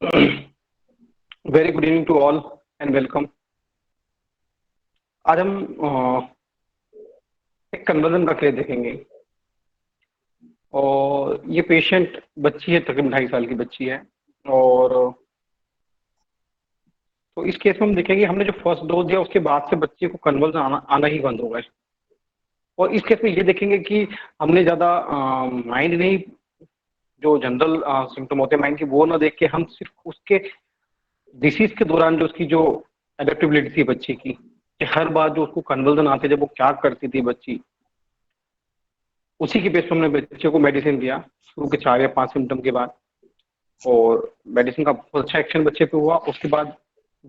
Very good evening to all and welcome. आज हम एक कन्वर्जन का केस देखेंगे और ये पेशेंट बच्ची है, तकरीबन 2.5 साल की बच्ची है। और तो इस केस में हम देखेंगे हमने जो फर्स्ट डोज दिया उसके बाद से बच्चे को कन्वर्जन आना ही बंद हो गए। और इस केस में ये देखेंगे कि हमने ज़्यादा माइंड नहीं, जो जनरल सिम्टम होते हैं माइंड के, वो ना देख के हम सिर्फ उसके डिसीज के दौरान जो उसकी जो एडेप्टेबिलिटी थी बच्ची की, कि हर बार जो उसको कन्वर्जन आते जब वो क्या करती थी बच्ची, उसी के बेस पर हमने बच्चे को मेडिसिन दिया शुरू के 4 या 5 सिम्टम के बाद। और मेडिसिन का बहुत अच्छा एक्शन बच्चे पे हुआ। उसके बाद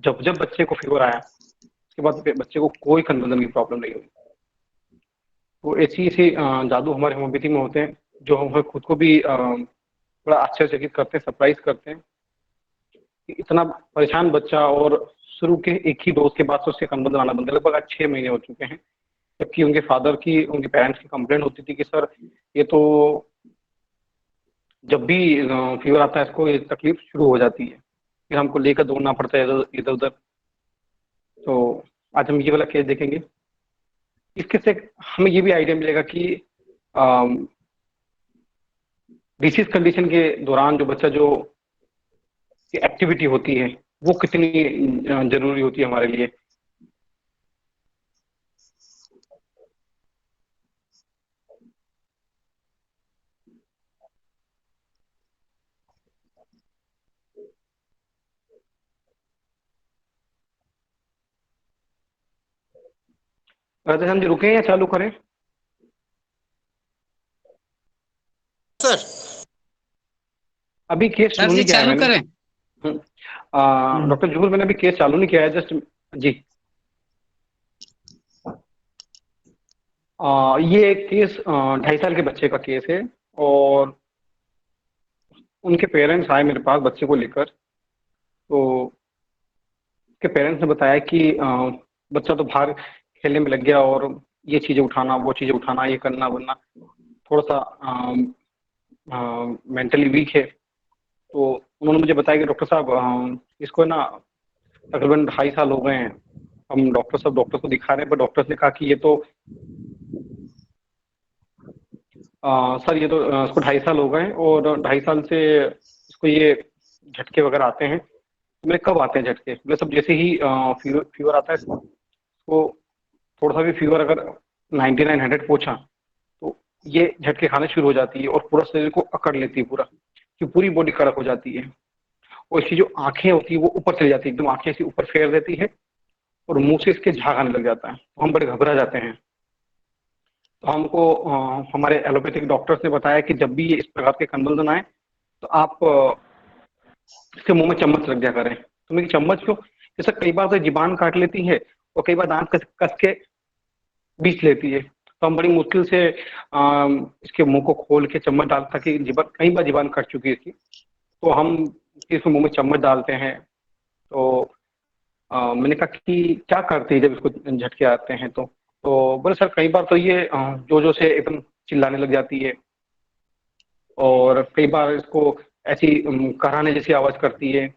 जब जब बच्चे को फीवर आया उसके बाद बच्चे को कोई कन्वर्जन की प्रॉब्लम नहीं हुई। तो ऐसी ऐसी जादू हमारे होम्योपैथी में होते हैं जो हमें खुद को भी बड़ा आश्चर्यचकित करते हैं, सरप्राइज करते हैं कि इतना परेशान बच्चा, और शुरू के एक ही डोज के बाद से उसके कन्वर्जन आना बंद, लगभग आज 6 महीने हो चुके हैं। जबकि उनके फादर की, उनके पेरेंट्स की कंप्लेंट होती थी कि सर ये तो जब भी फीवर आता है इसको ये तकलीफ शुरू हो जाती है, फिर हमको लेकर दौड़ना पड़ता है इधर इधर उधर। तो आज हम ये वाला केस देखेंगे। इसके से हमें ये भी आइडिया मिलेगा कि डिसीज कंडीशन के दौरान जो बच्चा जो एक्टिविटी होती है वो कितनी जरूरी होती है हमारे लिए। राधेश्याम जी रुके या चालू करें? सर अभी केस सर शुरू जी नहीं किया है चालू मैंने। करें। डॉक्टर जहूर, मैंने अभी केस चालू नहीं किया है, जस्ट जी। ये एक केस 2.5 साल के बच्चे का केस है। और उनके पेरेंट्स आए मेरे पास बच्चे को लेकर। तो उसके पेरेंट्स ने बताया कि बच्चा तो बाहर खेलने में लग गया और ये चीज़ें उठाना, वो चीज़ें उठाना, ये करना वरना, थोड़ा सा मेंटली वीक है। तो उन्होंने मुझे बताया कि डॉक्टर साहब इसको ना तकरीबन 2.5 साल हो गए हैं, हम डॉक्टर को दिखा रहे हैं, पर डॉक्टर्स ने कहा कि ये तो सर ये तो इसको 2.5 साल हो गए और 2.5 साल से इसको ये झटके वगैरह आते हैं। तो मेरे कब आते हैं झटके? मेरे सब जैसे ही फीवर फीवर आता है इसको, थोड़ा सा भी फीवर अगर 99 100 पहुंचा तो ये झटके खाने शुरू हो जाती है और पूरा शरीर को अकड़ लेती है, पूरा कि पूरी बॉडी कड़क हो जाती है। और इसकी जो आंखें होती है वो ऊपर चली जाती है, एकदम आंखें ऐसी ऊपर फेर देती है और मुंह से इसके झाग आने लग जाता है। तो हम बड़े घबरा जाते हैं। तो हमको हमारे एलोपैथिक डॉक्टर्स ने बताया कि जब भी ये इस प्रकार के कन्वल्जन आए तो आप इसके मुंह में चम्मच रख दिया करें। तो मेरी चम्मच क्यों? जैसे कई बार तो जीबान काट लेती है और कई बार दांत कस के बीच लेती है। तो हम बड़ी मुश्किल से इसके मुंह को खोल के चम्मच डाल, ताकि जीबान, कई बार जीबान कट चुकी है इसकी, तो हम इसके मुंह में चम्मच डालते हैं। तो मैंने कहा कि क्या करते हैं जब इसको झटके आते हैं? तो बोले सर कई बार तो ये जो से एकदम चिल्लाने लग जाती है और कई बार इसको ऐसी कराहने जैसी आवाज करती है।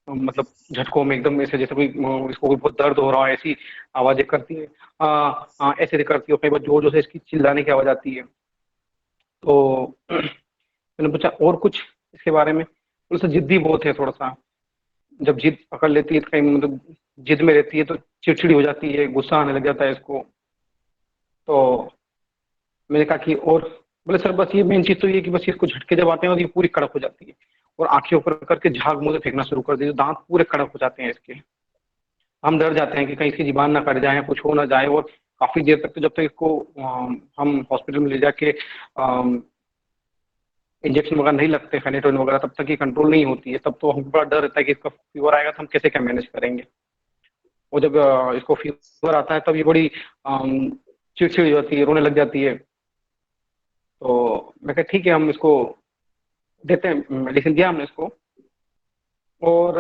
मतलब झटकों में एकदम ऐसे जैसे कोई इसको कोई बहुत दर्द हो रहा है, ऐसी आवाजें करती है। ऐसे करती है। कई बार जोर जोर से इसकी चिल्लाने की आवाज आती है। तो मैंने पूछा और कुछ इसके बारे में? बोले सर जिद्दी बहुत है थोड़ा सा, जब जिद पकड़ लेती है तो कहीं मतलब जिद में रहती है तो चिड़चिड़ी हो जाती है, गुस्सा आने लग जाता है इसको। तो मैंने कहा कि और? बोले सर बस ये मेन चीज तो ये कि बस इसको झटके जब आते हैं और ये पूरी कड़क हो जाती है और आंखें ऊपर करके झाग मुंह से फेंकना शुरू कर देती है, दांत पूरे कड़क हो जाते हैं इसके। हम डर जाते हैं कि कहीं इसकी जीबान ना कट जाए, कुछ हो ना जाए। और काफी देर तक तो जब तक इसको हम हॉस्पिटल में ले जाके इंजेक्शन वगैरह नहीं लगते, फेनेटोइन वगैरह, तब तक ये कंट्रोल नहीं होती है। तब तो हमको बड़ा डर रहता है कि इसका फीवर आएगा तो हम कैसे क्या मैनेज करेंगे। और जब इसको फीवर आता है तब ये बड़ी चिड़चिड़ी हो जाती है, रोने लग जाती है। तो मैं कहा ठीक है हम इसको देते हैं, मेडिसिन दिया हमने इसको। और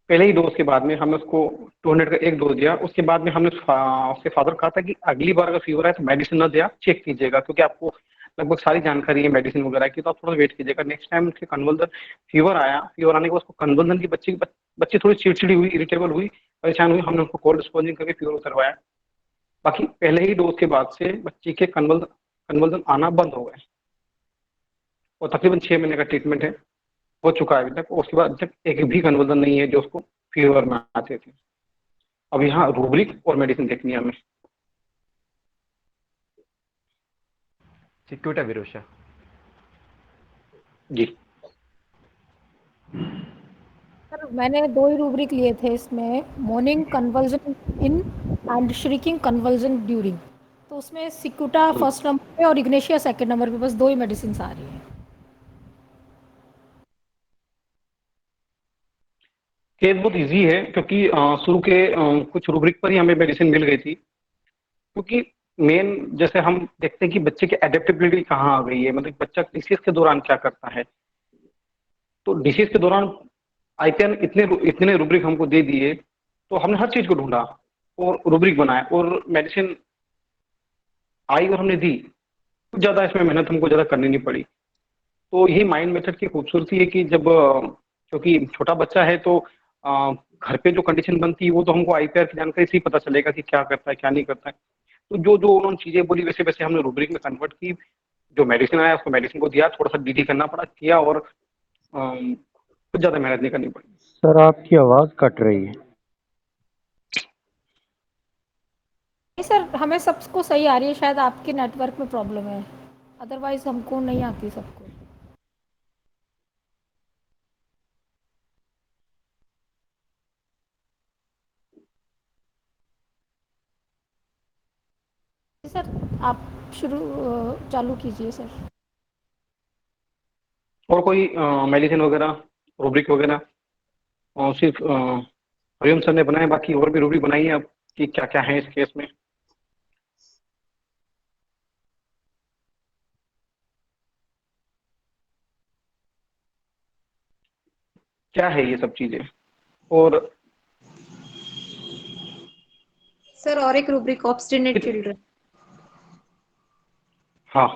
पहले ही डोज के बाद में हमने उसको 200 का एक डोज दिया। उसके बाद में हमने उसके फादर कहा था कि अगली बार अगर फीवर आए तो मेडिसिन ना दिया, चेक कीजिएगा, क्योंकि आपको लगभग सारी जानकारी है मेडिसिन वगैरह की, तो आप थोड़ा वेट कीजिएगा। नेक्स्ट टाइम उसके कन्वर्जन फीवर आया, फीवर आने के बाद उसको कन्वर्जन की बच्ची थोड़ी चिड़चिड़ी हुई, इरिटेबल हुई, परेशान हुई, हमने उसको कोल्ड स्पॉन्जिंग करके फीवर उतरवाया। बाकी पहले ही डोज के बाद से बच्ची के कन्वर्जन कन्वर्जन आना बंद हो गए, और तकरीबन 6 महीने का ट्रीटमेंट है, हो चुका है अभी तक, और उसके बाद अभी तक एक भी कन्वर्जन नहीं है जो उसको फीवर में आते थे। अब यहाँ रूब्रिक और मेडिसिन देखनी है हमें। सिक्यूटा विरोशा। जी सर मैंने 2 ही रूब्रिक लिए थे इसमें, morning convulsion in and shrieking convulsion during, तो उसमें सिक्यूटा फर्स्ट नंबर पे और इग्नेशिया सेकंड नंबर पे, बस 2 ही मेडिसिन आ रही हैं। केस बहुत इजी है, क्योंकि शुरू के कुछ रूब्रिक पर ही हमें मेडिसिन मिल गई थी। क्योंकि मेन जैसे हम देखते हैं कि बच्चे की एडेप्टेबिलिटी कहाँ आ गई है, मतलब बच्चा डिसीज के दौरान क्या करता है। तो डिसीज के दौरान आईपीएन इतने इतने रूब्रिक हमको दे दिए, तो हमने हर चीज को ढूंढा और रूब्रिक बनाया, और मेडिसिन आई और हमने दी। कुछ ज्यादा इसमें मेहनत हमको ज्यादा करनी नहीं पड़ी। तो यही माइंड मेथड की खूबसूरती है कि जब क्योंकि छोटा बच्चा है, तो घर पे जो कंडीशन बनती है वो तो हमको आईपीआर की जानकारी से ही पता चलेगा कि क्या करता है क्या नहीं करता है। तो जो जो उन्होंने चीजें बोली वैसे वैसे हमने रूब्रिक में कन्वर्ट की। जो मेडिसिन आया उसको मेडिसिन को दिया, थोड़ा सा डीडी करना पड़ा, किया, और कुछ ज्यादा मेहनत नहीं करनी पड़ी। सर आपकी आवाज कट रही है। नहीं सर, हमें सबको सही आ रही है, शायद आपके नेटवर्क में प्रॉब्लम है, अदरवाइज हमको नहीं आती सबको। सर आप चालू कीजिए सर। और कोई मेडिसिन वगैरह, रूब्रिक वगैरह सिर्फ हरिओम सर ने बनाए, बाकी और भी रूब्रिक बनाई है आप कि क्या क्या है इस केस में? क्या है ये सब चीजें? और सर और एक रूब्रिक ऑब्स्टिनेट चिल्ड्रन। हाँ,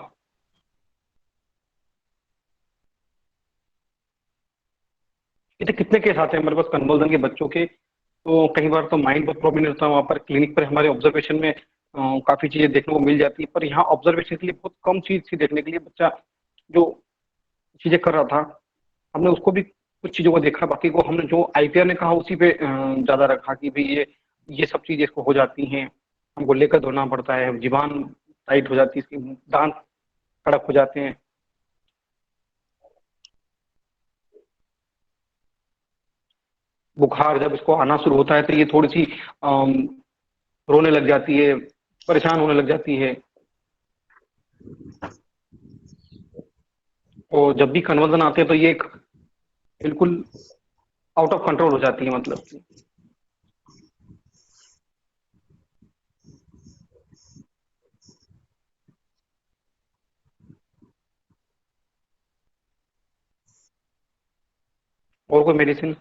इतने कितने केस आते हैं हमारे पास कन्वर्जन के बच्चों के। तो कई बार तो माइंड बहुत प्रॉब्लम रहता है, वहाँ पर क्लिनिक पर हमारे ऑब्जर्वेशन में काफी चीजें देखने को मिल जाती है, पर यहाँ ऑब्जर्वेशन के लिए बहुत कम चीज थी देखने के लिए। बच्चा जो चीजें कर रहा था, हमने उसको भी कुछ चीजों को देखा, बाकी को हमने जो आईपीआर ने कहा उसी पे ज्यादा रखा कि भाई ये सब चीजें इसको हो जाती हैं, हमको लेकर धोना पड़ता है, जीभान टाइट हो जाती है, इसकी दांत कड़क हो जाते हैं। बुखार जब इसको आना शुरू होता है तो ये थोड़ी सी रोने लग जाती है, परेशान होने लग जाती है, और जब भी कन्वर्जन आते हैं तो ये एक बिल्कुल आउट ऑफ कंट्रोल हो जाती है, मतलब। और कोई मेडिसिन?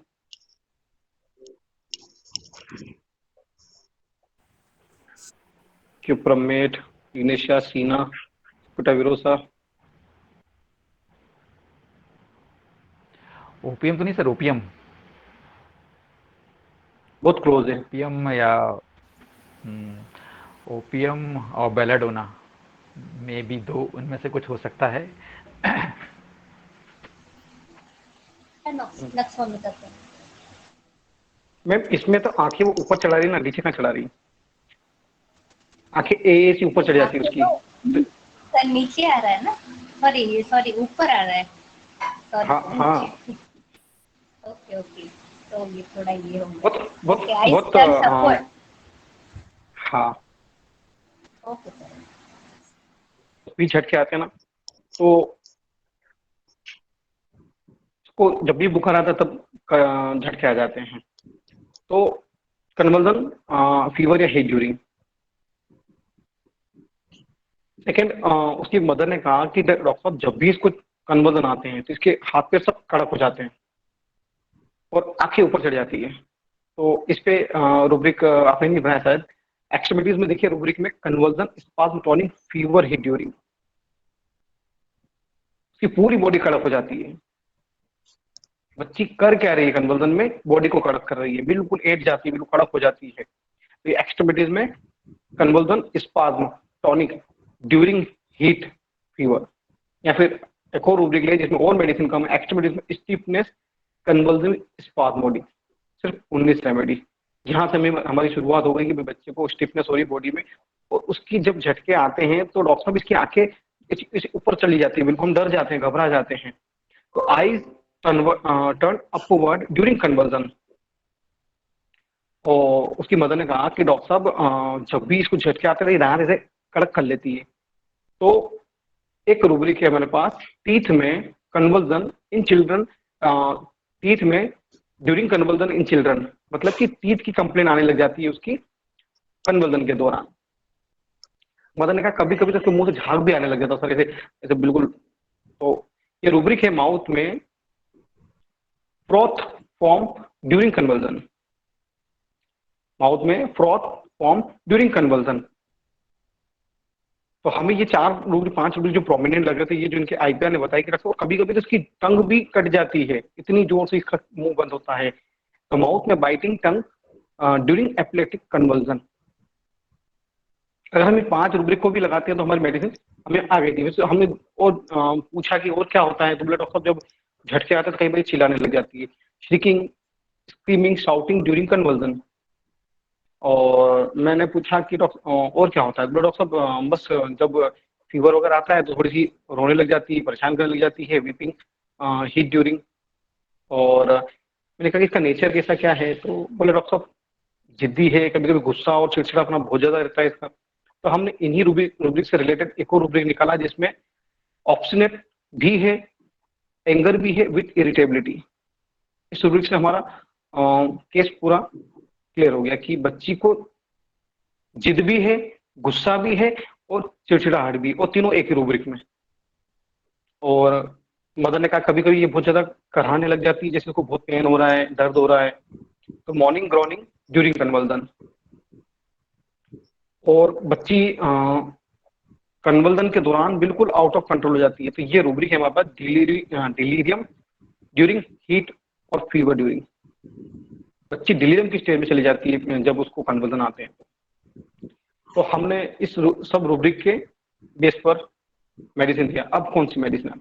क्यूप्रमेट, इग्नेशिया, सीना, स्पुटाविरोसा। ओपीएम तो नहीं सर, ओपीएम। बहुत क्लोज है। ओपीएम या ओपीएम और बेलाडोना में भी 2 उनमें से कुछ हो सकता है। मैम इसमें तो आंखें वो ऊपर चढ़ा रही ना, नीचे कहाँ चढ़ा रही? आंखें ए से ऊपर चढ़ जाती है उसकी। सर नीचे आ रहा है ना, सॉरी सॉरी ऊपर आ रहा है। हाँ हाँ, ओके ओके, तो ये थोड़ा ये हो गया। बहुत बहुत ओके, आई बहुत कैन सपोर्ट। हाँ, ओके सर। भी झटके आते हैं ना, तो उसको जब भी बुखार आता है तब झटके आ जाते हैं। तो कन्वर्जन, फीवर या हेट ड्यूरिंग। सेकेंड, उसकी मदर ने कहा कि डॉक्टर साहब जब भी इसको कन्वर्जन आते हैं तो इसके हाथ पैर सब कड़क हो जाते हैं और आंखें ऊपर चढ़ जाती है। तो इस पे रूब्रिक आपने नहीं बनाया शायद, एक्सट्रीमिटीज में देखिए रूब्रिक में conversion spasm tonic fever hit during. उसकी पूरी बॉडी कड़क हो जाती है। बच्ची कर क्या रही है कन्वर्जन में, बॉडी को कड़क कर रही है, बिल्कुल एट जाती है, बिल्कुल कड़क हो जाती है। तो एक्सट्रीमिटीज में conversion spasm tonic during heat fever, या फिर एक और रूब्रिक ले जिसमें और मेडिसिन कम है, एक्सट्रीमिटीज में स्टिफनेस कन्वर्जन स्पाज्मोडिक, सिर्फ 19 रेमेडी। यहाँ से हमारी शुरुआत हो गई कि बच्चे को स्टिफनेस हो रही बॉडी में, और उसकी जब झटके आते हैं तो डॉक्टर साहब इसकी आंखें ऊपर चली जाती है, बिल्कुल हम डर जाते हैं, घबरा जाते हैं। तो eyes turn upward during conversion. और उसकी मदर ने कहा कि डॉक्टर साहब जब भी इसको झटके आते रहे दांत ऐसे कड़क कर लेती है। तो एक रूब्रिक है हमारे पास, टीथ में कन्वर्जन इन चिल्ड्रन, टीथ में ड्यूरिंग कन्वर्जन इन चिल्ड्रन, मतलब कि टीथ की कंप्लेन आने लग जाती है उसकी कन्वर्जन के दौरान। मदर ने कहा कभी कभी तो उसके मुंह से झाग भी आने लग जाता सर, ऐसे ऐसे बिल्कुल। तो ये रूब्रिक है माउथ में froth form during conversion, mouth में फ्रॉथ फॉर्म ड्यूरिंग कन्वर्जन। तो हमें ये 5 रूब्रिक जो प्रोमिनेंट लग रहे थे, ये जो इनके आईपीआर ने बताया कि रखो, कभी कभी तो इसकी टंग भी कट जाती है, इतनी जोर से इसका मुंह बंद होता है। तो माउथ में बाइटिंग टंग ड्यूरिंग एपिलेप्टिक कन्वर्जन। अगर हम 5 रूब्रिक को भी लगाते हैं तो हमारी मेडिसिन हमें आ गई थी। वैसे हमने और पूछा कि और क्या होता है, तो बोले डॉक्टर साहब जब झटके आते हैं तो कई बार चिल्लाने लग जाती है, श्रिकिंग स्क्रीमिंग शाउटिंग ड्यूरिंग कन्वर्जन। और मैंने पूछा कि डॉक्टर और क्या होता है, बोले डॉक्टर साहब बस जब फीवर वगैरह आता है तो थोड़ी सी रोने लग जाती है, परेशान करने लग जाती है, वीपिंग हीट ड्यूरिंग। और मैंने कहा कि इसका नेचर कैसा क्या है, तो बोले डॉक्टर साहब जिद्दी है, कभी कभी गुस्सा और चिड़चिड़ा अपना बहुत ज्यादा रहता है इसका। तो हमने इन्हीं रूब्रिक से रिलेटेड एक और रूब्रिक निकाला जिसमें ऑब्स्टिनेट भी है, एंगर भी है विथ इरिटेबिलिटी। इस रूब्रिक से हमारा केस पूरा क्लियर हो गया कि बच्ची को जिद भी है, गुस्सा भी है और चिड़चिड़ाहट भी, और तीनों एक ही रूब्रिक में। और मदर ने कहा कभी कभी ये बहुत ज्यादा कराहने लग जाती है, जैसे उसको बहुत पेन हो रहा है, दर्द हो रहा है। तो मॉर्निंग ग्रोनिंग ड्यूरिंग कन्वर्जन। और बच्ची कन्वर्जन के दौरान बिल्कुल आउट ऑफ कंट्रोल हो जाती है। तो ये रूब्रिक है हमारे पास, डिलीरियम ड्यूरिंग हीट और फीवर ड्यूरिंग। बच्ची डिलीरियम की स्टेज में चली जाती है जब उसको कन्वर्जन आते हैं। तो हमने इस सब रूब्रिक के बेस पर मेडिसिन दिया। अब कौन सी मेडिसिन है?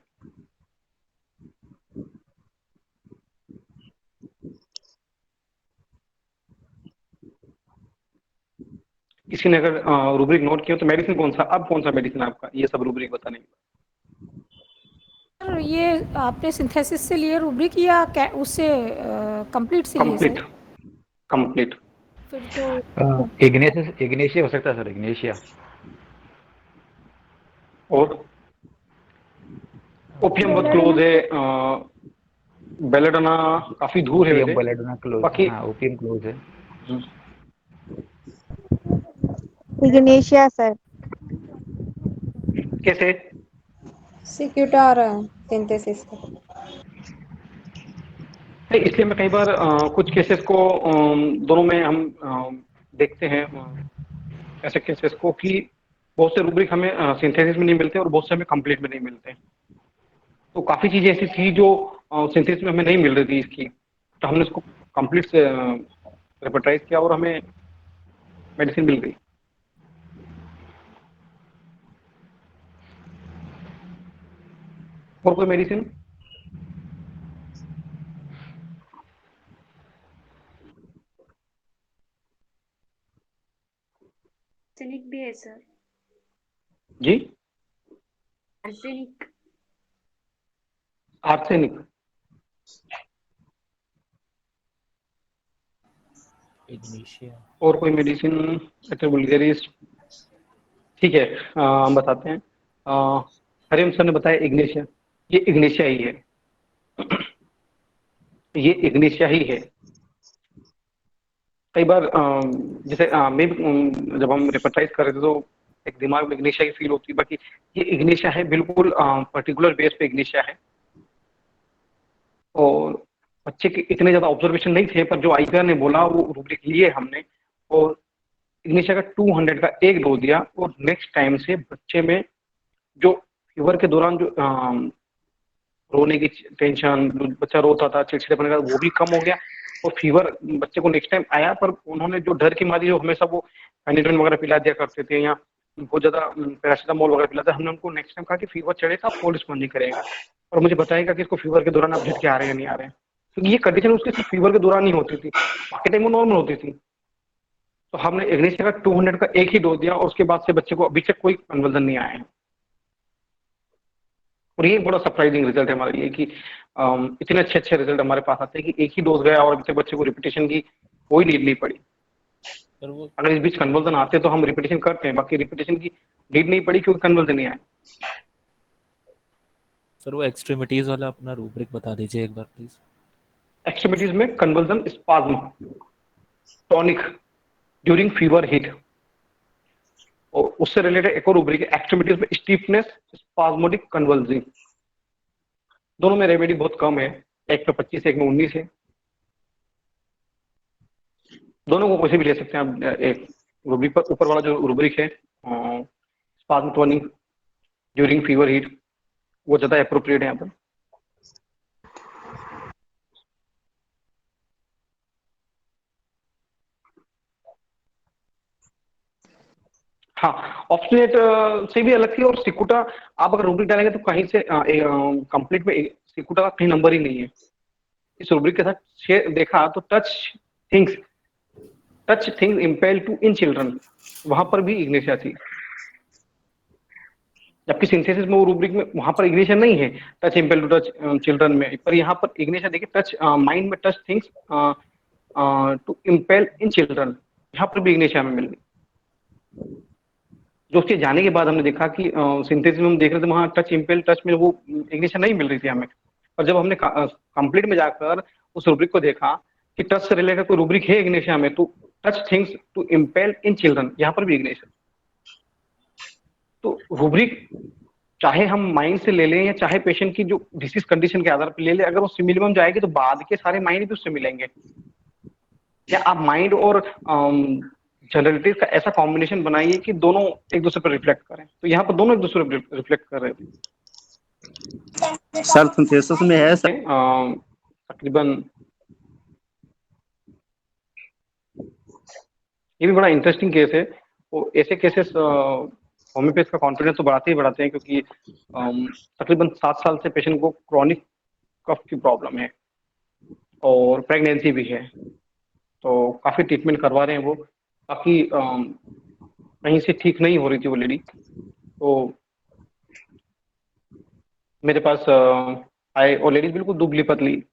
किसी ने अगर रूब्रिक नोट किया तो मेडिसिन कौन सा, अब कौन सा मेडिसिन आपका ये सब रूब्रिक बताने? सर ये आपने सिंथेसिस से लिए रूब्रिक या उससे कंप्लीट से लिए? Complete complete. फिर तो इग्नेशिया हो सकता है सर, इग्नेशिया। और ओपियम बहुत क्लोज है, बेलेडोना काफी दूर है वैसे। बेलेडोना क्लोज, बाकी हाँ ओपियम क्लोज है। Ignatia sir. कैसे? सिक्यूटा और सिंथेसिस का। नहीं, इसलिए मैं कई बार कुछ केसेस को दोनों में हम देखते हैं ऐसे केसेस को कि बहुत से रूब्रिक हमें सिंथेसिस में नहीं मिलते और बहुत से हमें कंप्लीट में नहीं मिलते। तो काफी चीजें ऐसी थी जो सिंथेसिस में हमें नहीं मिल रही थी इसकी, तो हमने इसको कंप्लीट से रेपर्टाइज किया और हमें मेडिसिन मिल गई। और कोई मेडिसिन? आर्सेनिक भी है सर। जी, आर्सेनिक। आर्सेनिक। इग्निशिया। और कोई मेडिसिन? वुल्गेरिस। ठीक है, हम बताते हैं। हरिम सर ने बताया इग्नेशिया, ये इग्नेशिया ही है, ये इग्नेशिया ही है। कई बार जैसे मैं जब हम रेपेटाइज कर रहे थे तो एक दिमाग में इग्नेशिया की फील होती है, बाकी ये इग्नेशिया है, बिल्कुल पर्टिकुलर बेस पे इग्नेशिया है। और बच्चे के इतने ज्यादा ऑब्जर्वेशन नहीं थे, पर जो आईपीआर ने बोला वो रूब्रिक लिए हमने, और इग्नेशिया का 200 का एक डोज दिया। और नेक्स्ट टाइम से बच्चे में जो फीवर के दौरान जो रोने की टेंशन, बच्चा रोता था, चिड़चिड़ापन का, वो भी कम हो गया। और फीवर बच्चे को नेक्स्ट टाइम आया, पर उन्होंने जो डर की मारी जो हमेशा वो पेनिटोन वगैरह पिला दिया करते थे या बहुत ज्यादा पैरासीटामोल वगैरह पिलाते, हमने उनको नेक्स्ट टाइम कहा कि फीवर चढ़ेगा आप कोल्ड रिस्पॉन्ड नहीं करेगा और मुझे बताएगा कि इसको फीवर के दौरान आप झटके आ रहे हैं या नहीं आ रहे हैं, क्योंकि ये कंडीशन उसके सिर्फ फीवर के दौरान ही होती थी, बाकी टाइम वो नॉर्मल होती थी। तो हमने इग्निशिया का 200 का एक ही डोज दिया और उसके बाद से बच्चे को अभी तक कोई कन्वर्जन नहीं आया है। और ये बड़ा सरप्राइजिंग रिजल्ट है हमारे लिए कि इतने अच्छे अच्छे रिजल्ट हमारे पास आते हैं कि एक ही डोज गया और अभी तक बच्चे को रिपीटेशन की कोई नीड नहीं पड़ी। पर वो अगर इस बीच कन्वर्जन आते तो हम रिपीटेशन करते हैं, बाकी रिपीटेशन की नीड नहीं पड़ी क्योंकि कन्वर्जन नहीं आया। सर वो एक्सट्रीमिटीज वाला अपना रूब्रिक बता दीजिए एक बार प्लीज। एक्सट्रीमिटीज में conversion spasm tonic during fever heat, और उससे रिलेटेड एक और रूब्रिक है एक्सट्रीमिटीज में स्टीफनेस स्पाज्मोडिक कन्वल्सिंग। दोनों में रेमेडी बहुत कम है, एक में 25 एक में 19 है, दोनों को कोई भी ले सकते हैं आप। एक रूब्रिक पर ऊपर वाला जो रूब्रिक है spasm tonic during fever heat, वो ज्यादा एप्रोप्रिएट है यहाँ पर। हाँ, ऑप्शनेट से भी अलग थी, और सिकुटा आप अगर रूब्रिक डालेंगे तो कहीं से कंप्लीट में सिकुटा का कहीं नंबर ही नहीं है। इस रूब्रिक के साथ देखा तो touch things impel to in children, वहां पर भी इग्निशिया थी, जबकि सिंथेसिस में वो रूब्रिक में वहां पर इग्निशिया नहीं है, touch impel to touch children में, पर यहाँ पर इग्निशिया देखिए टच माइंड में touch things to impel in children, यहाँ पर भी इग्निशिया में मिल गई। जो उसके जाने के बाद हमने देखा कि सिंथेसिस में हम देख रहे थे वहां टच इम्पेल टच में वो इग्निशन नहीं मिल रही थी हमें, और जब हमने कंप्लीट में जाकर उस रूब्रिक को देखा कि टच से रिलेटेड कोई रूब्रिक है इग्निशिया में, तो touch things to impel in children, यहाँ पर भी इग्निशन। तो रूब्रिक चाहे हम माइंड से ले लें या चाहे पेशेंट की जो डिसीज कंडीशन के आधार पर ले लें, अगर वो सिमिलम जाएगी तो बाद के सारे माइंड भी उससे मिलेंगे। या आप माइंड और जनरलिटीज का ऐसा कॉम्बिनेशन बनाइए कि दोनों एक दूसरे पर रिफ्लेक्ट करें, तो यहाँ पर दोनों एक दूसरे पर रिफ्लेक्ट कर रहे थे। सर सिंथेसिस में है सर तकरीबन ये भी बड़ा इंटरेस्टिंग केस है। वो ऐसे केसेस होम्योपैथ का कॉन्फिडेंस तो बढ़ाते ही बढ़ाते हैं, क्योंकि तकरीबन 7 साल से पेशेंट को क्रॉनिक कफ की प्रॉब्लम है और प्रेगनेंसी भी है, तो काफी ट्रीटमेंट करवा रहे हैं वो, बाकी कहीं से ठीक नहीं हो रही थी वो लेडी। तो मेरे पास आए और लेडीज बिल्कुल दुबली पतली,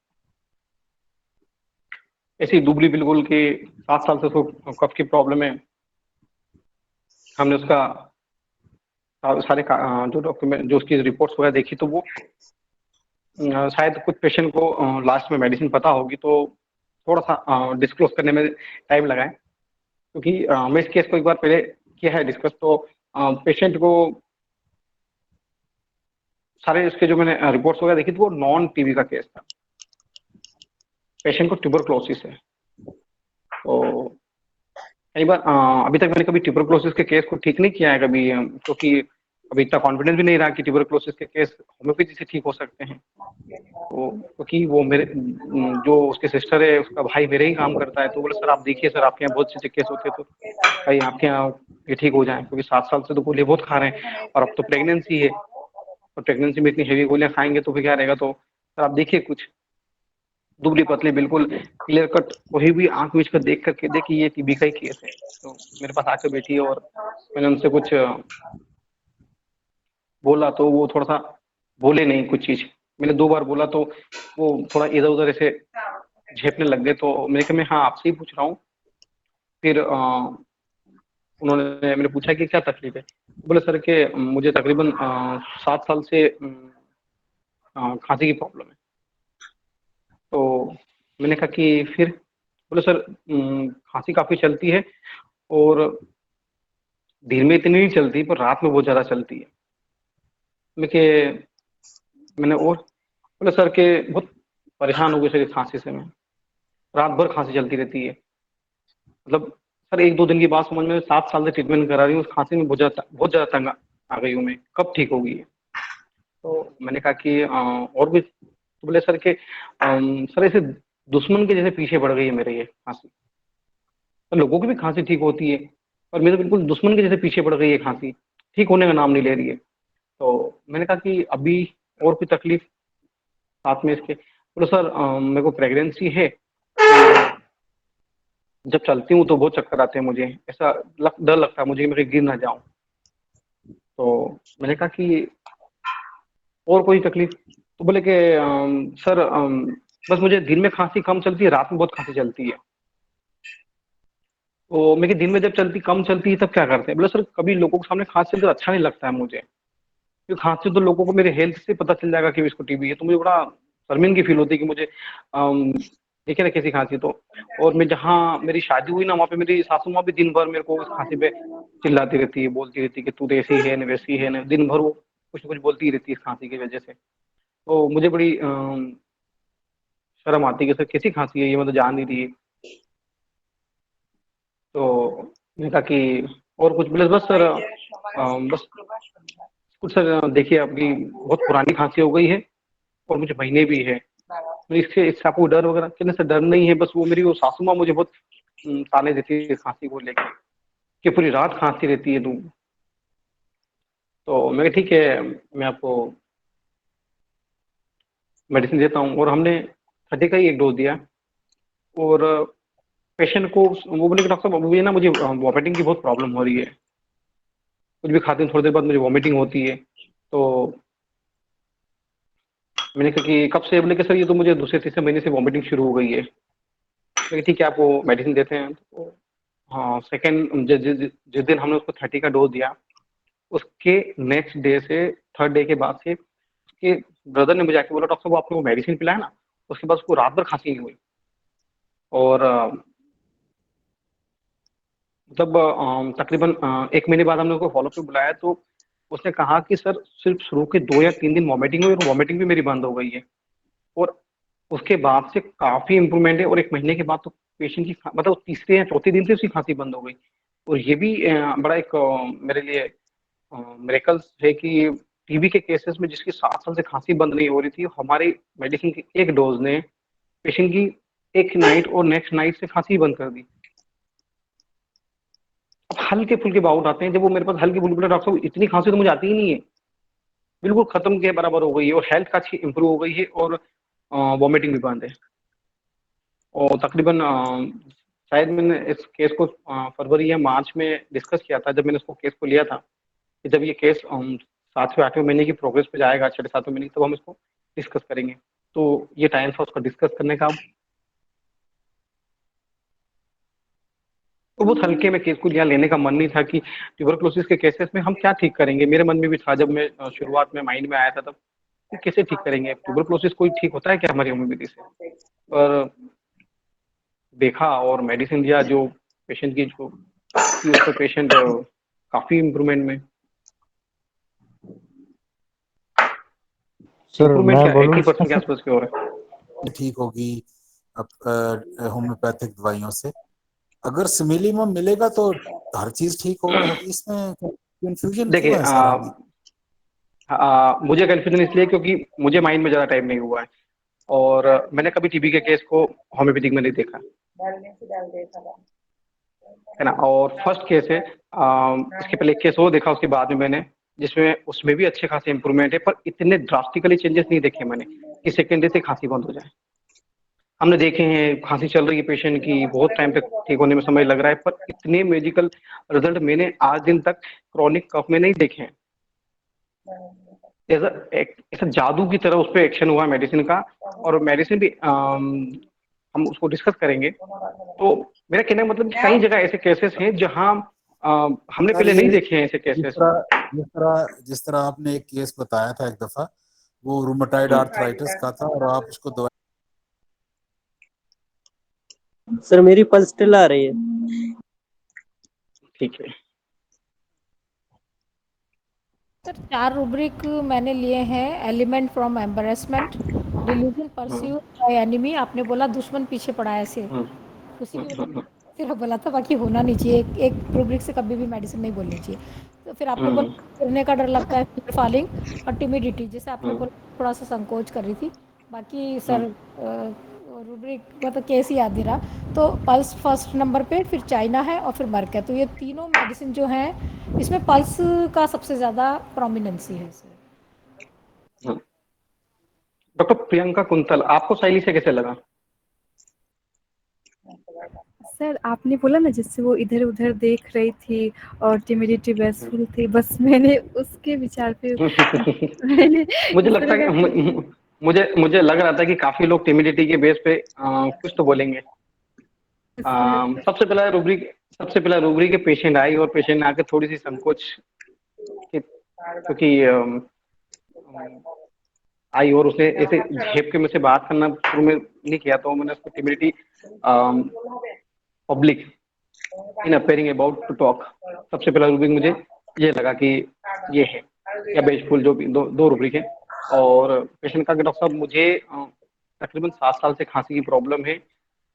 ऐसी दुबली बिल्कुल कि 7 साल से उसको कफ की प्रॉब्लम है। हमने उसका सारे जो डॉक्यूमेंट जो उसकी रिपोर्ट्स वगैरह देखी, तो वो शायद कुछ पेशेंट को लास्ट में मेडिसिन पता होगी, तो थोड़ा सा डिस्क्लोज करने में टाइम लगा है, क्योंकि मैं इस केस को एक बार पहले किया है डिस्कस, तो पेशेंट को सारे उसके जो मैंने रिपोर्ट्स वगैरह देखी थी वो नॉन टीबी का केस था, पेशेंट को ट्यूबरक्लोसिस है। तो कई बार अभी तक मैंने कभी ट्यूबरक्लोसिस के केस को ठीक नहीं किया है कभी, क्योंकि अभी इतना कॉन्फिडेंस भी नहीं रहा कि ट्यूबरक्लोसिस के केस होम्योपैथी से ठीक हो सकते हैं। तो क्योंकि वो मेरे जो उसके सिस्टर है उसका भाई मेरे ही काम करता है, तो बोले सर आप देखिए सर आपके यहाँ बहुत अच्छे केस होते हैं, तो भाई आपके यहाँ ये ठीक हो जाए, क्योंकि 7 साल से तो गोलियां बहुत खा रहे हैं और अब तो प्रेगनेंसी है, तो प्रेगनेंसी में इतनी हेवी गोलियां खाएंगे तो फिर क्या रहेगा। तो सर आप देखिए कुछ दुबली पतली बिल्कुल क्लियर कट, कोई भी आंख बीच कर देख करके देखिए ये टीबी का ही केस है। तो मेरे पास आके बैठी और मैंने उनसे कुछ बोला, तो वो थोड़ा सा बोले नहीं कुछ चीज, मैंने 2 बार बोला तो वो थोड़ा इधर उधर ऐसे झेपने लग गए। तो मैंने कहा मैं हाँ आपसे ही पूछ रहा हूँ। फिर मैंने पूछा कि क्या तकलीफ है, बोले सर के मुझे तकरीबन 7 साल से खांसी की प्रॉब्लम है। तो मैंने कहा कि फिर, बोले सर खांसी काफी चलती है और दिन में इतनी नहीं चलती पर रात में बहुत ज्यादा चलती है। मैंने और बोले सर के बहुत परेशान हो गए सर खांसी से, मैं रात भर खांसी चलती रहती है। मतलब सर 1-2 दिन की बात समझ में, 7 साल से ट्रीटमेंट करा रही हूँ, उस खांसी में बहुत ज्यादा तंग आ गई हूँ मैं, कब ठीक होगी। तो मैंने कहा कि और भी, तो बोले सर के सर ऐसे दुश्मन के जैसे पीछे पड़ गई है मेरे ये खांसी। तो लोगों की भी खांसी ठीक होती है, और मेरे बिल्कुल दुश्मन के जैसे पीछे पड़ गई है खांसी, ठीक होने का नाम नहीं ले रही है। तो मैंने कहा कि अभी और कोई तकलीफ साथ में इसके? बोले सर मेरे को प्रेगनेंसी है, तो जब चलती हूँ तो बहुत चक्कर आते हैं मुझे, ऐसा डर लगता है मुझे कि मैं कहीं गिर ना जाऊं। तो मैंने कहा कि और कोई तकलीफ? तो बोले कि सर बस मुझे दिन में खांसी कम चलती है, रात में बहुत खांसी चलती है। तो मैं कि दिन में जब चलती कम चलती है तब क्या करते हैं? बोले सर कभी लोगों के सामने खांसी चलती तो अच्छा नहीं लगता है मुझे, क्योंकि खांसी तो लोगों को मेरे हेल्थ से पता चल जाएगा कि इसको टीबी है, तो मुझे बड़ा शर्मिंदगी फील होती है कि मुझे देखे ना कैसी खांसी। तो और मैं जहाँ मेरी शादी हुई ना, वहाँ पे मेरी सासू माँ भी दिन भर मेरे को उस खांसी पे चिल्लाती रहती है, बोलती रहती है कि तू तो ऐसी है न वैसी है न, दिन भर वो कुछ न कुछ बोलती ही रहती है इस खांसी की वजह से। तो मुझे बड़ी शर्म आती है कि सर कैसी खांसी है ये, मैं तो जान नहीं रही। तो मैंने कहा कि और कुछ? बोले बस सर बस कुछ सर देखिए आपकी बहुत पुरानी खांसी हो गई है और मुझे महीने भी है, तो इससे आपको डर वगैरह? कहने से डर नहीं है, बस वो मेरी वो सासू माँ मुझे बहुत ताने देती है खांसी को लेकर कि पूरी रात खांसती रहती है तू। तो मैं कहा, ठीक है मैं आपको मेडिसिन देता हूँ। और हमने 30 का ही एक डोज दिया, और पेशेंट को वो बोले कि डॉक्टर साहब मुझे ना वॉमिटिंग की बहुत प्रॉब्लम हो रही है, कुछ भी खाते हैं थोड़ी देर बाद मुझे वॉमिटिंग होती है। तो मैंने कहा कि कब से? बोले कि सर ये तो मुझे दूसरे तीसरे महीने से वॉमिटिंग शुरू हो गई है। मैं ठीक है आपको मेडिसिन देते हैं। तो हाँ, सेकेंड जिस दिन हमने उसको 30 का डोज दिया, उसके नेक्स्ट डे से, थर्ड डे के बाद से उसके ब्रदर ने मुझे आके बोला डॉक्टर साहब आपने वो मेडिसिन पिलाया ना, उसके बाद उसको रात भर खांसी नहीं हुई। और मतलब तकरीबन 1 महीने बाद हमने उसको फॉलोअप पे बुलाया, तो उसने कहा कि सर सिर्फ शुरू के 2 या 3 दिन वॉमिटिंग हुई और वॉमिटिंग भी मेरी बंद हो गई है, और उसके बाद से काफी इंप्रूवमेंट है, और 1 महीने के बाद तो पेशेंट की मतलब तीसरे या चौथे दिन से उसकी खांसी बंद हो गई। और ये भी बड़ा एक मेरे लिए मिरेकल है कि टीबी के केसेस में जिसकी 7 साल से खांसी बंद नहीं हो रही थी, हमारे मेडिसिन के एक डोज ने पेशेंट की एक नाइट और नेक्स्ट नाइट से खांसी बंद कर दी। अब हल्के फुल्के बाउट आते हैं, जब वो मेरे पास हल्के फुल्के, डॉक्टर साहब इतनी खांसी तो मुझे आती ही नहीं है, बिल्कुल खत्म के बराबर हो गई है, और हेल्थ काफी इंप्रूव हो गई है, और वॉमिटिंग भी बंद है। और तकरीबन शायद मैंने इस केस को फरवरी या मार्च में डिस्कस किया था, जब मैंने इसको केस को लिया था, कि जब ये केस 7वें 8वें महीने की प्रोग्रेस पे जाएगा, 6 7वें महीने, तब हम इसको डिस्कस करेंगे। तो ये टाइम था उसका डिस्कस करने का। तो बहुत हल्के में केस को लिया, लेने का मन नहीं था कि ट्यूबरक्लोसिस के केसेस में हम क्या ठीक करेंगे। मेरे मन में भी था, जब मैं शुरुआत में माइंड में आया था, तब कि कैसे ठीक करेंगे ट्यूबरक्लोसिस, कोई ठीक होता है क्या हमारी होम्योपैथी से? पर देखा और मेडिसिन दिया, जो पेशेंट की जो उस पर पेशेंट काफी इम्प्रूवमेंट में, सर इम्प्रूवमेंट मैं क्या बोलूँ 80% के आसपास के हो रहे हैं। ठीक होगी होम्योपैथिक दवाइयों से। अगर सिमिलीमम मिलेगा तो हर चीज ठीक होगी, इसमें कंफ्यूजन देखिए क्यों है सर? मुझे कंफ्यूजन इसलिए क्योंकि मुझे माइंड में ज्यादा टाइम नहीं हुआ है, और मैंने कभी टीबी के केस को होम्योपैथिक में नहीं देखा है ना। और फर्स्ट केस है, इसके पहले एक केस वो देखा, उसके बाद में मैंने, जिसमें उसमें भी अच्छे खासे इंप्रूवमेंट है, पर इतने ड्रास्टिकली चेंजेस नहीं देखे मैंने कि सेकेंड डे से खांसी बंद हो जाए। हमने देखे हैं खांसी चल रही है पेशेंट की, बहुत टाइम तक ठीक होने में समय लग रहा है, पर इतने मेडिकल रिजल्ट मैंने आज दिन तक क्रॉनिक कफ में नहीं देखे हैं। ऐसा जादू की तरह उस पर एक्शन हुआ मेडिसिन का, और मेडिसिन भी हम उसको डिस्कस करेंगे। तो मेरा कहने का मतलब कई जगह ऐसे केसेस हैं जहां हमने सर पहले नहीं ये देखे हैं ऐसे केसेस। जिस तरह आपने एक केस बताया था एक दफा, वो रूमेटाइड आर्थराइटिस का था, और आप उसको दवाई। सर मेरी पल्स स्टिल आ रही है। ठीक है सर 4 रूब्रिक मैंने लिए हैं। Element from embarrassment, delusion pursued by enemy, आपने बोला दुश्मन पीछे पड़ा है ऐसे, उसी की वजह से सिर्फ बोला था, बाकी होना नहीं चाहिए। एक रूब्रिक से कभी भी मेडिसिन नहीं बोलनी चाहिए। तो फिर आपने बोला गिरने का डर लगता है, फिर फॉलिंग और टिमिडिटी, जैसे आपने बोला थोड़ा सा संकोच कर रही थी। बाकी सर रूब्रिक मतलब केस ही याद नहीं रहा। तो पल्स फर्स्ट नंबर पे, फिर चाइना है और फिर मर्क है। तो ये तीनों मेडिसिन जो हैं इसमें पल्स का सबसे ज़्यादा प्रोमिनेंसी है सर। डॉक्टर प्रियंका कुंतल, आपको साइली से कैसे लगा? सर आपने बोला ना जिससे वो इधर उधर देख रही थी और टिमिडिटी बेसफुल थी, बस मैंने उसके विचार पे मैंने मुझे इस लगता तरह है का कि मुझे लग रहा था कि काफी लोग टिमिडिटी के बेस पे कुछ तो बोलेंगे। सर। सबसे पहला रूबरी के पेशेंट आई और पेशेंट ने आके थोड़ी सी संकोच क्योंकि आई और उसने ऐसे झेप के मुझसे बात करना शुरू में नहीं किया, तो मैंने उसको timidity public in appearing about to talk, सबसे पहला रूब्रिक मुझे ये लगा कि ये है, या बेजफुल, जो भी दो रूब्रिक है। और पेशेंट का, डॉक्टर साहब मुझे तकरीबन 7 साल से खांसी की प्रॉब्लम है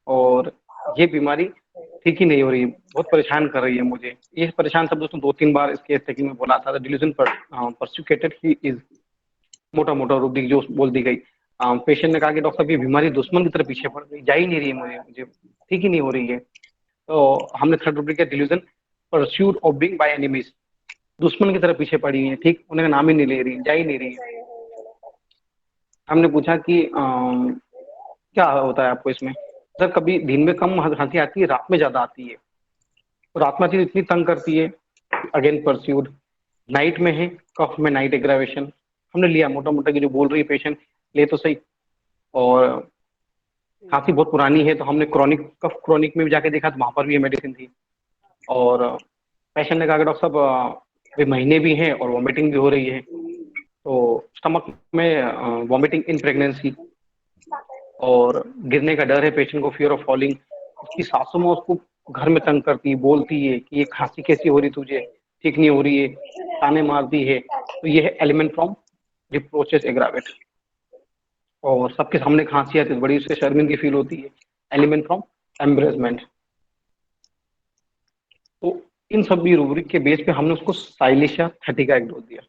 और ये बीमारी ठीक ही नहीं हो रही है, बहुत परेशान कर रही है मुझे। ये परेशान सब दोस्तों 2-3 बार इसके टेकिंग में बोला था, डिल्यूजन परसिक्यूटेड ही इज, मोटा मोटा रूब्रिक जो बोल दी गई। पेशेंट ने कहा कि डॉक्टर साहब ये बीमारी दुश्मन की तरफ पीछे पड़ गई, जा ही नहीं रही है, मुझे ठीक ही नहीं हो रही है। तो हमने थर्ड रूब्रिक किया, delusion pursuit of being by enemies, दुश्मन की तरफ पीछे पड़ी है, ठीक उन्हें नाम ही नहीं ले रही, जा ही नहीं रही है। हमने पूछा कि क्या होता है आपको इसमें? सर कभी दिन में कम खांसी आती है, रात में ज्यादा आती है, रात में आती है इतनी तंग करती है, अगेन परस्यूड। नाइट में है, कफ में नाइट एग्रावेशन, हमने लिया मोटा मोटा की जो बोल रही है पेशेंट ले तो सही। और खांसी बहुत पुरानी है, तो हमने क्रॉनिक में भी जाके देखा, तो वहां पर भी ये मेडिसिन थी। और पेशेंट ने कहा कि डॉक्टर साहब अभी महीने भी हैं और वॉमिटिंग भी हो रही है, तो स्टमक में वॉमिटिंग इन प्रेगनेंसी, और गिरने का डर है पेशेंट को, फियर ऑफ फॉलिंग। उसकी सासू में उसको घर में तंग करती है, बोलती है कि ये खांसी कैसी हो रही तुझे, ठीक नहीं हो रही है, ताने मारती है। तो ये है एलिमेंट फ्रॉम रिप्रोचेस एग्रावेट। और सबके सामने खांसी आती है, बड़ी उससे शर्मिंदगी फील होती है, एलिमेंट फ्रॉम एम्ब्रेसमेंट। तो इन सभी रूब्रिक के बेस पे हमने उसको साइलिशिया 30 का एक डोज दिया।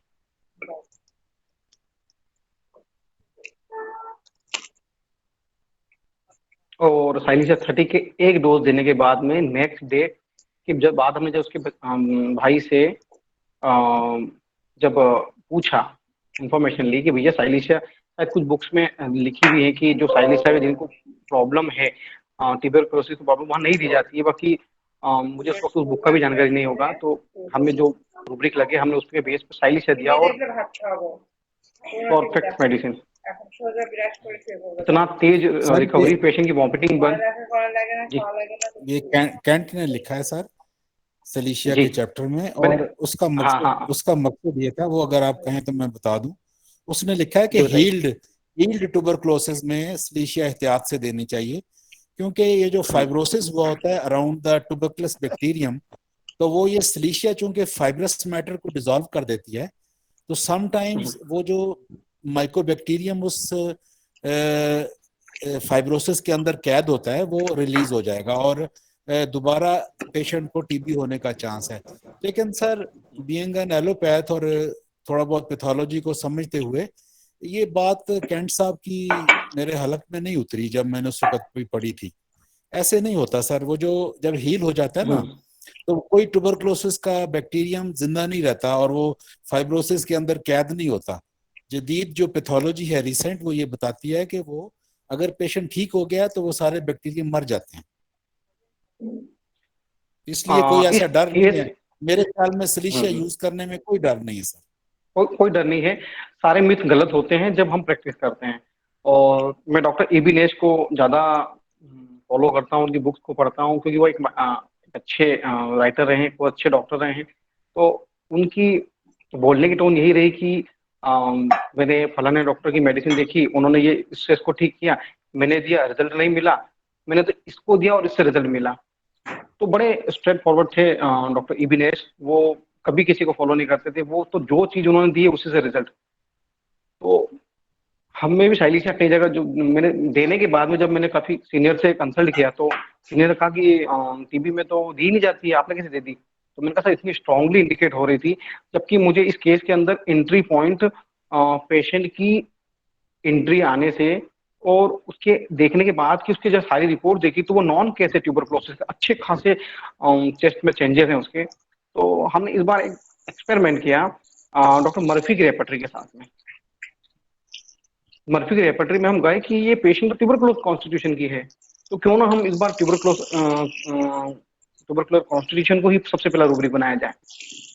और साइलिशिया 30 के एक डोज देने के बाद में नेक्स्ट डे कि जब बाद हमने जब उसके भाई से जब पूछा, इंफॉर्मेशन ली कि भैया साइलिशिया, शायद कुछ बुक्स में लिखी हुई है कि जो साइलिशिया में जिनको प्रॉब्लम है, ट्यूबरकुलोसिस की प्रॉब्लम, वहाँ नहीं दी जाती है। बाकी मुझे उस बुक का भी जानकारी नहीं होगा, तो हमें जो रूब्रिक लगे हमने उसके बेस पर साइलिशिया दिया और परफेक्ट मेडिसिन। इतना तेज रिकवरी, पेशेंट की वॉमिटिंग बंद। ये कैंट ने लिखा है सर सलीशिया के चैप्टर में, और उसका मकसद ये था, वो अगर आप कहें तो मैं बता दूं। उसने लिखा है कि हील्ड ट्यूबरकुलोसिस में सलीशिया एहतियात से देनी चाहिए, क्योंकि ये जो फाइब्रोसिस हुआ होता है अराउंड द ट्यूबरकुलस बैक्टीरियम, तो वो ये सलीशिया चूंकि फाइब्रस मैटर को डिसॉल्व कर देती है, तो समटाइम्स वो जो माइकोबैक्टीरियम उस फाइब्रोसिस के अंदर कैद होता है वो रिलीज हो जाएगा और दोबारा पेशेंट को टीबी होने का चांस है। लेकिन सर बीइंग एन एलोपैथ और थोड़ा बहुत पैथोलॉजी को समझते हुए, ये बात कैंट साहब की मेरे हलक में नहीं उतरी जब मैंने उस वक्त भी पढ़ी थी। ऐसे नहीं होता सर, वो जो जब हील हो जाता है ना, तो कोई ट्यूबरकुलोसिस का बैक्टीरियम जिंदा नहीं रहता और वो फाइब्रोसिस के अंदर कैद नहीं होता। जदीद जो पैथोलॉजी है रिसेंट, वो ये बताती है कि वो अगर पेशेंट ठीक हो गया तो वो सारे बैक्टीरिया मर जाते हैं। इसलिए कोई ऐसा डर नहीं है मेरे ख्याल में, सलीशिया यूज करने में कोई डर नहीं है सर। कोई डर नहीं है, सारे मिथ गलत होते हैं जब हम प्रैक्टिस करते हैं। और मैं डॉक्टर एबी नेश को ज्यादा फॉलो करता हूँ, उनकी बुक्स को पढ़ता हूँ, क्योंकि वो एक अच्छे राइटर रहे हैं, वो अच्छे डॉक्टर रहे हैं। तो उनकी बोलने की टोन यही रही कि मैंने फलाने डॉक्टर की मेडिसिन देखी, उन्होंने ये इससे इसको ठीक किया, मैंने दिया, रिजल्ट नहीं मिला, मैंने तो इसको दिया और इससे रिजल्ट मिला। तो बड़े स्ट्रेट फॉरवर्ड थे डॉक्टर एबी नेश, वो कभी किसी को फॉलो नहीं करते थे, वो तो जो चीज उन्होंने दी है उसी से रिजल्ट। तो हमें भी साइलिशिया कई जगह जो मैंने देने के बाद में, जब मैंने काफी सीनियर से कंसल्ट किया, तो सीनियर ने कहा कि टीबी में तो दी नहीं जाती है, आपने कैसे दे दी? तो मैंने कहा सर इतनी स्ट्रांगली इंडिकेट हो रही थी, जबकि मुझे इस केस के अंदर एंट्री पॉइंट पेशेंट की एंट्री आने से और उसके देखने के बाद कि उसके जब सारी रिपोर्ट देखी तो वो नॉन केस है ट्यूबरक्लोसिस का, अच्छे खासे चेस्ट में चेंजेस हैं उसके। तो हमने इस बार एक एक्सपेरिमेंट किया डॉक्टर मर्फी की रेपर्टरी के साथ में। मर्फी की रेपर्टरी में हम गए कि ये पेशेंट ट्यूबरक्लोज कॉन्स्टिट्यूशन की है, तो क्यों ना हम इस बार ट्यूबरक्लोज कॉन्स्टिट्यूशन को ही सबसे पहला रूब्रिक बनाया जाए।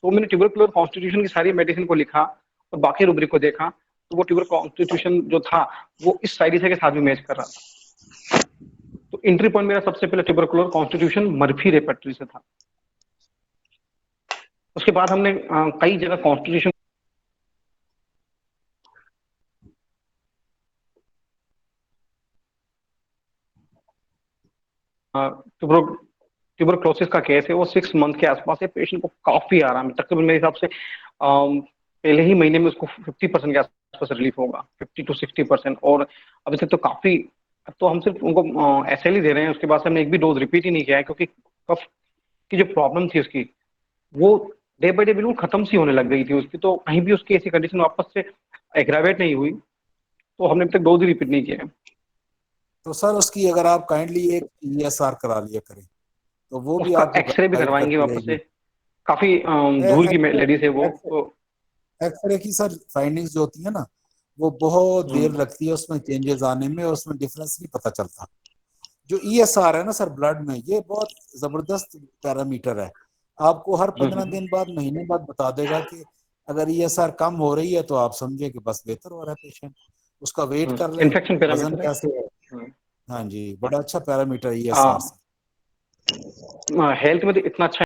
तो मैंने ट्यूबरक्लोज कॉन्स्टिट्यूशन की सारी मेडिसिन को लिखा और बाकी रूब्रिक को देखा, तो वो ट्यूबर कॉन्स्टिट्यूशन जो था वो इस साइड इफेक्ट के साथ भी मैच कर रहा था। तो एंट्री पॉइंट मेरा सबसे पहले ट्यूबरक्लोज कॉन्स्टिट्यूशन मर्फी रेपर्टरी से था। उसके बाद हमने कई जगह कॉन्स्टिट्यूशन ट्यूबरक्लोसिस का केस है, वो 6 मंथ के आसपास है। पेशेंट को काफी आराम है, तकरीबन मेरे हिसाब से पहले ही महीने में उसको 50% के आसपास रिलीफ होगा, 50 to 60%। और अभी तक तो काफी, तो हम सिर्फ उनको एसएल ही दे रहे हैं, उसके बाद से हमने एक भी डोज रिपीट ही नहीं किया है, क्योंकि कफ की जो प्रॉब्लम थी उसकी वो डे बाई डे बिल्कुल खत्म सी होने लग गई थी उसकी। तो कहीं भी उसकी ऐसी कंडीशन वापस से एग्रावेट नहीं हुई, तो हमने अभी तक डोज ही रिपीट नहीं किया है। तो सर उसकी अगर आप काइंडली एक ESR करा लिया करें तो वो भी उसका आपको एक्सरे भी गाइड करवाएंगे करती वापस से, रहेगी। काफी धूल की लेडीज है वो तो। एक्सरे की सर फाइंडिंग्स जो होती है ना वो बहुत देर लगती है उसमें चेंजेस आने में, और उसमें डिफरेंस नहीं पता चलता। जो ESR है ना सर ब्लड में, ये बहुत जबरदस्त पैरामीटर है। आपको हर 15 दिन बाद, महीने बाद बता देगा कि अगर ESR कम हो रही है तो आप समझे कि बस बेहतर हो रहा है पेशेंट, उसका वेट कर लें, इन्फेक्शन वजन पैरामीटर है। कैसे है। हाँ जी, बड़ा अच्छा पैरामीटर ESR से। हेल्थ में तो इतना अच्छा